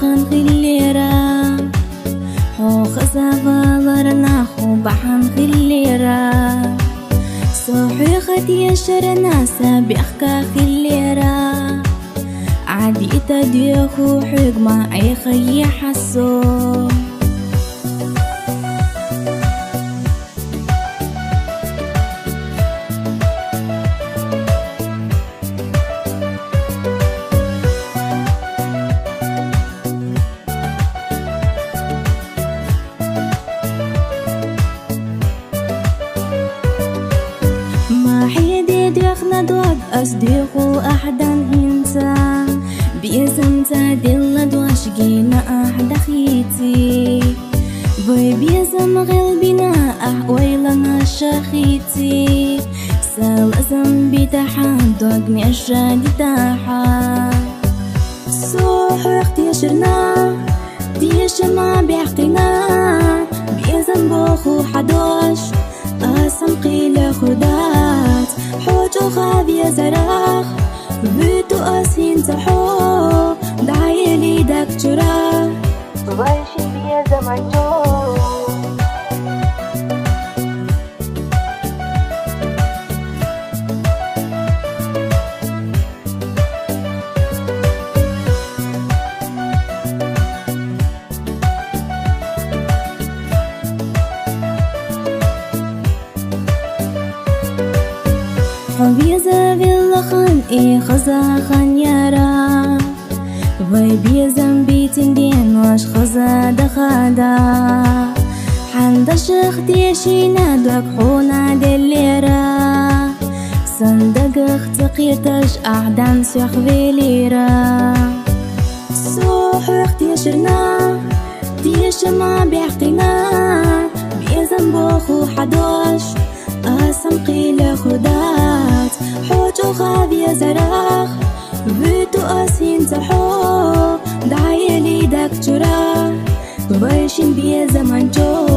Khan khilera ho khazavalarna khubahan khilera صوحي خدي شرنا سابحك خليرا عادي تديخو حقما اي خي حسو أصدقو أحدا هنسا بيزم تادل دواشقينا أحد خيتي بيزم غلبنا أحويلنا شخيتي سالزم بتحان دوغني الشادي تاحا صوح اختيشرنا ديش ما بيحقنا بيزم بوخو حدوش أسم قيل خدات حوجو غابي زراخ بيتو أسين تحو دعيلي داك جراح وبايشين بيا زمان جو بيزا بالخان إي خزا خان يارا وي بيزا بيتن دين واش خزا دخادا حند شختي شينا دوك حونا دليرا صندق اختقيتش أعدان سيخ بليرا صوح اختي شرنا ديش ما بيحقنا بيزا بوخو حدوش أسم قيل خدات حوجو غابي زراخ بيتو أسين تحو دعيلي داك جراح وبايشين بيا زمان جو